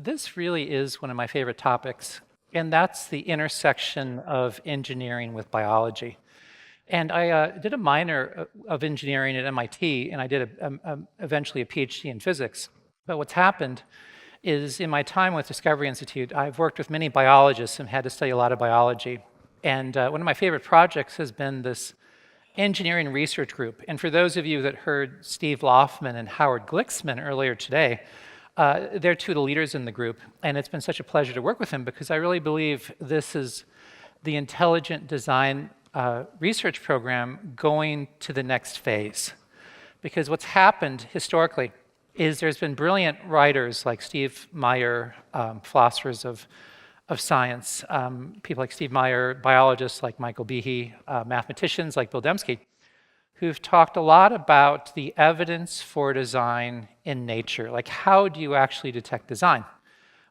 This really is one of my favorite topics, and that's the intersection of engineering with biology. And I did a minor of engineering at MIT, and I did eventually a PhD in physics. But what's happened is in my time with Discovery Institute, I've worked with many biologists and had to study a lot of biology. And one of my favorite projects has been this engineering research group. And for those of you that heard Steve Loffman and Howard Glicksman earlier today, they're two of the leaders in the group, and it's been such a pleasure to work with them because I really believe this is the intelligent design research program going to the next phase. Because what's happened historically is there's been brilliant writers like Steve Meyer, philosophers of science, people like Steve Meyer, biologists like Michael Behe, mathematicians like Bill Dembski, who've talked a lot about the evidence for design in nature. Like, how do you actually detect design?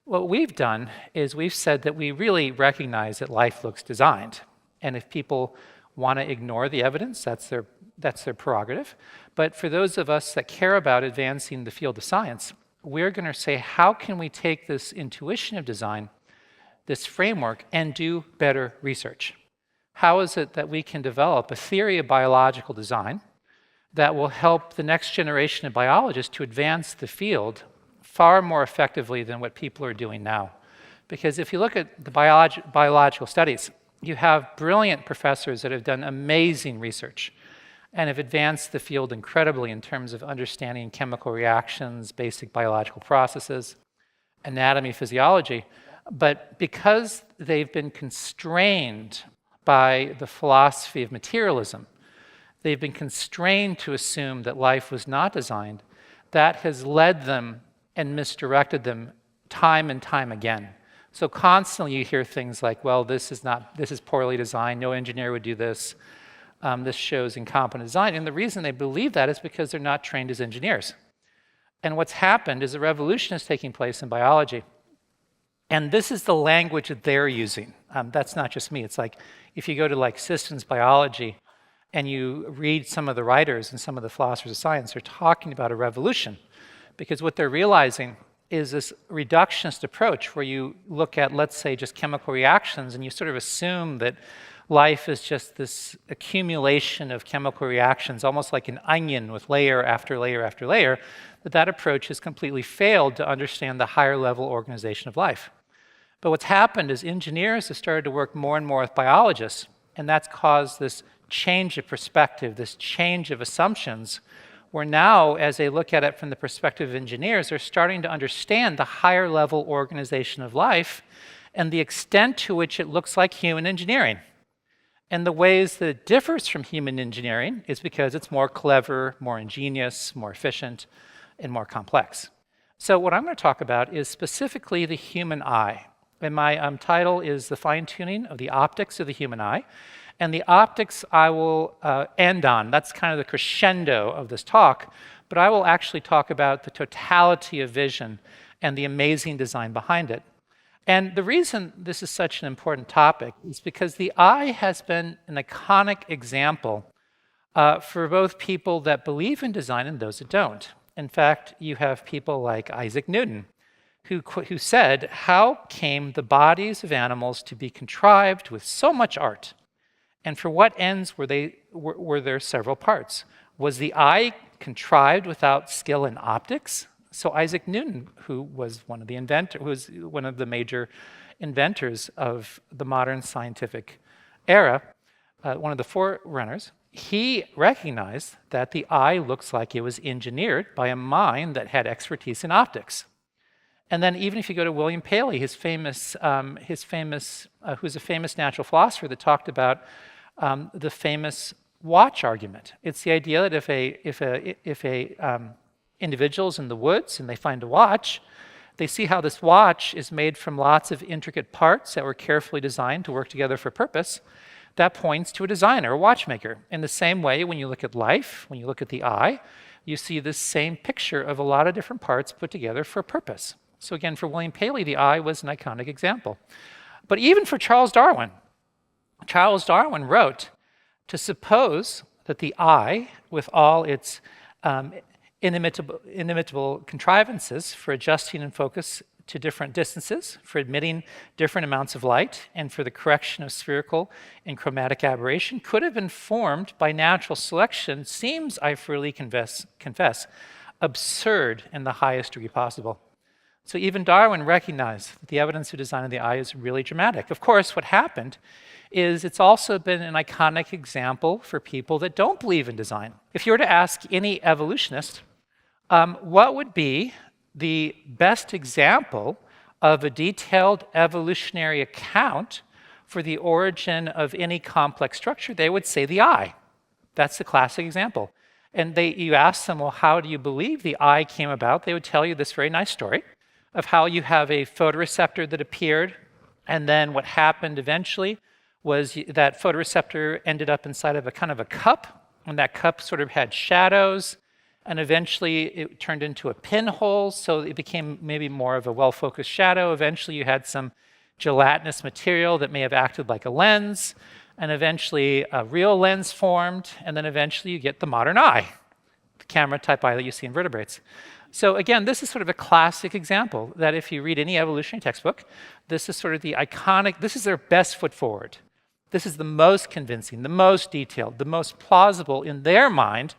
What we've done is we've said that we really recognize that life looks designed. And if people want to ignore the evidence, that's their prerogative. But for those of us that care about advancing the field of science, we're going to say, how can we take this intuition of design, this framework, and do better research? How is it that we can develop a theory of biological design that will help the next generation of biologists to advance the field far more effectively than what people are doing now? Because if you look at the biological studies, you have brilliant professors that have done amazing research and have advanced the field incredibly in terms of understanding chemical reactions, basic biological processes, anatomy, physiology. But because they've been constrained by the philosophy of materialism, they've been constrained to assume that life was not designed. That has led them and misdirected them time and time again. So constantly you hear things like, well, this is poorly designed, no engineer would do this, this shows incompetent design. And the reason they believe that is because they're not trained as engineers. And what's happened is a revolution is taking place in biology. And this is the language that they're using. That's not just me. It's like if you go to like systems biology and you read some of the writers and some of the philosophers of science, they're talking about a revolution. Because what they're realizing is this reductionist approach where you look at, let's say, just chemical reactions and you sort of assume that life is just this accumulation of chemical reactions, almost like an onion with layer after layer after layer, that approach has completely failed to understand the higher level organization of life. But what's happened is engineers have started to work more and more with biologists, and that's caused this change of perspective, this change of assumptions, where now, as they look at it from the perspective of engineers, they're starting to understand the higher level organization of life and the extent to which it looks like human engineering. And the ways that it differs from human engineering is because it's more clever, more ingenious, more efficient, and more complex. So what I'm going to talk about is specifically the human eye. And my title is The Fine-Tuning of the Optics of the Human Eye. And the optics I will end on. That's kind of the crescendo of this talk. But I will actually talk about the totality of vision and the amazing design behind it. And the reason this is such an important topic is because the eye has been an iconic example for both people that believe in design and those that don't. In fact, you have people like Isaac Newton, who said, how came the bodies of animals to be contrived with so much art? And for what ends were there several parts? Was the eye contrived without skill in optics? So Isaac Newton, who was one of the major inventors of the modern scientific era, one of the forerunners, he recognized that the eye looks like it was engineered by a mind that had expertise in optics. And then even if you go to William Paley, who's a famous natural philosopher that talked about the famous watch argument. It's the idea that if a individual's in the woods and they find a watch, they see how this watch is made from lots of intricate parts that were carefully designed to work together for a purpose. That points to a designer, a watchmaker. In the same way, when you look at life, when you look at the eye, you see this same picture of a lot of different parts put together for a purpose. So again, for William Paley, the eye was an iconic example. But even for Charles Darwin wrote, to suppose that the eye, with all its inimitable contrivances for adjusting and focus to different distances, for admitting different amounts of light, and for the correction of spherical and chromatic aberration could have been formed by natural selection seems, I freely confess, absurd in the highest degree possible. So even Darwin recognized that the evidence of design of the eye is really dramatic. Of course, what happened is it's also been an iconic example for people that don't believe in design. If you were to ask any evolutionist, what would be the best example of a detailed evolutionary account for the origin of any complex structure, they would say the eye. That's the classic example. And you ask them, well, how do you believe the eye came about? They would tell you this very nice story of how you have a photoreceptor that appeared, and then what happened eventually was that photoreceptor ended up inside of a kind of a cup, and that cup sort of had shadows, and eventually it turned into a pinhole, so it became maybe more of a well-focused shadow. Eventually you had some gelatinous material that may have acted like a lens, and eventually a real lens formed, and then eventually you get the modern eye, the camera-type eye that you see in vertebrates. So again, this is sort of a classic example that if you read any evolutionary textbook, this is sort of the iconic, this is their best foot forward. This is the most convincing, the most detailed, the most plausible in their mind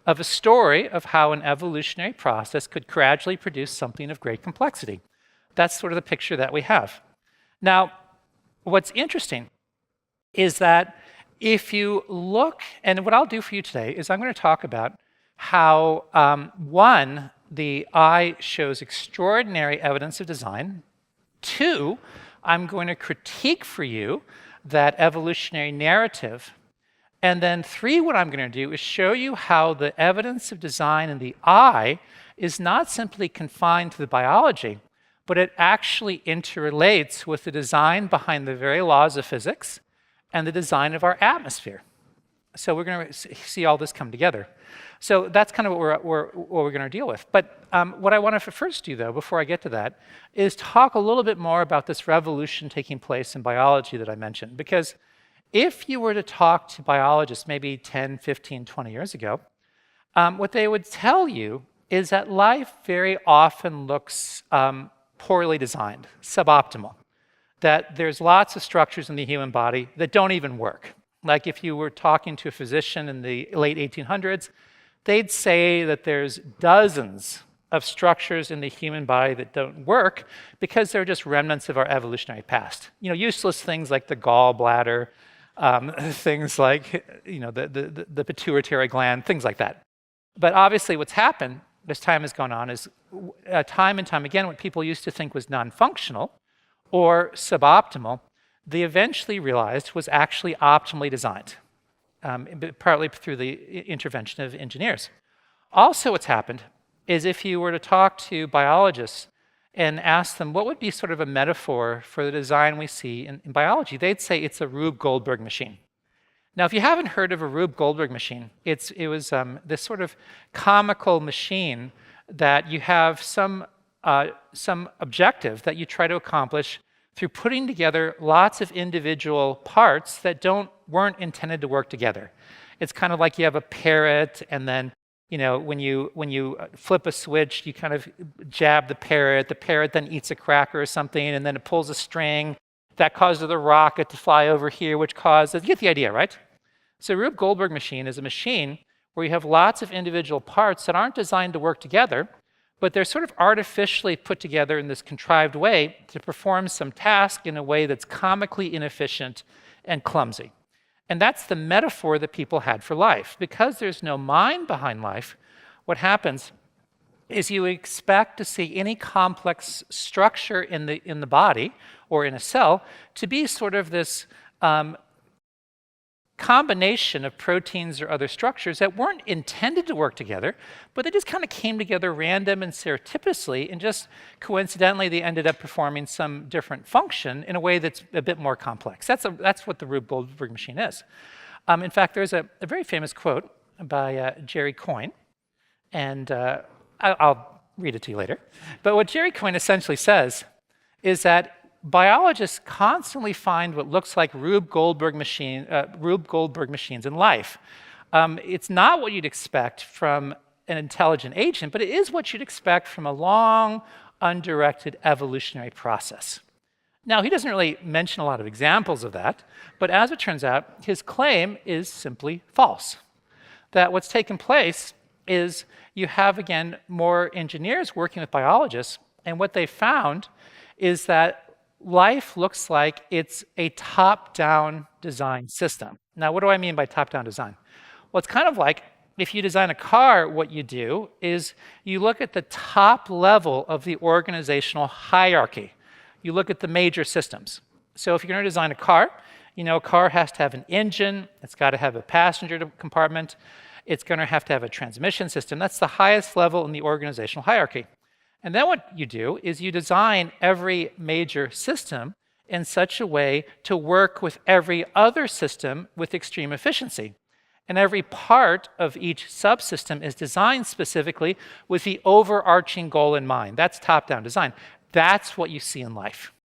of a story of how an evolutionary process could gradually produce something of great complexity. That's sort of the picture that we have. Now, what's interesting is that if you look, and what I'll do for you today is I'm going to talk about how, one, the eye shows extraordinary evidence of design. Two, I'm going to critique for you that evolutionary narrative. And then three, what I'm going to do is show you how the evidence of design in the eye is not simply confined to the biology, but it actually interrelates with the design behind the very laws of physics and the design of our atmosphere. So we're going to see all this come together. So that's kind of what we're going to deal with. But what I want to first do, though, before I get to that, is talk a little bit more about this revolution taking place in biology that I mentioned. Because if you were to talk to biologists maybe 10, 15, 20 years ago, what they would tell you is that life very often looks poorly designed, suboptimal. That there's lots of structures in the human body that don't even work. Like if you were talking to a physician in the late 1800s, they'd say that there's dozens of structures in the human body that don't work because they're just remnants of our evolutionary past. You know, useless things like the gallbladder, things like the pituitary gland, things like that. But obviously what's happened as time has gone on is time and time again what people used to think was non-functional or suboptimal, they eventually realized was actually optimally designed, partly through the intervention of engineers. Also what's happened is if you were to talk to biologists and ask them what would be sort of a metaphor for the design we see in biology, they'd say it's a Rube Goldberg machine. Now, if you haven't heard of a Rube Goldberg machine, it was this sort of comical machine that you have some objective that you try to accomplish through putting together lots of individual parts that weren't intended to work together. It's kind of like you have a parrot, and then when you flip a switch, you kind of jab the parrot then eats a cracker or something, and then it pulls a string that causes the rocket to fly over here, which causes, you get the idea, right? So Rube Goldberg machine is a machine where you have lots of individual parts that aren't designed to work together, but they're sort of artificially put together in this contrived way to perform some task in a way that's comically inefficient and clumsy. And that's the metaphor that people had for life. Because there's no mind behind life, what happens is you expect to see any complex structure in the body or in a cell to be sort of this combination of proteins or other structures that weren't intended to work together, but they just kind of came together random and serendipitously, and just coincidentally they ended up performing some different function in a way that's a bit more complex. That's what the Rube Goldberg machine is. In fact, there's a very famous quote by Jerry Coyne, and I'll read it to you later. But what Jerry Coyne essentially says is that biologists constantly find what looks like Rube Goldberg machines in life. It's not what you'd expect from an intelligent agent, but it is what you'd expect from a long, undirected evolutionary process. Now, he doesn't really mention a lot of examples of that, but as it turns out, his claim is simply false. That what's taken place is you have, again, more engineers working with biologists, and what they found is that life looks like it's a top-down design system. Now, what do I mean by top-down design? Well, it's kind of like if you design a car, what you do is you look at the top level of the organizational hierarchy. You look at the major systems. So if you're going to design a car, you know, a car has to have an engine, it's got to have a passenger compartment, it's going to have a transmission system. That's the highest level in the organizational hierarchy. And then what you do is you design every major system in such a way to work with every other system with extreme efficiency. And every part of each subsystem is designed specifically with the overarching goal in mind. That's top-down design. That's what you see in life.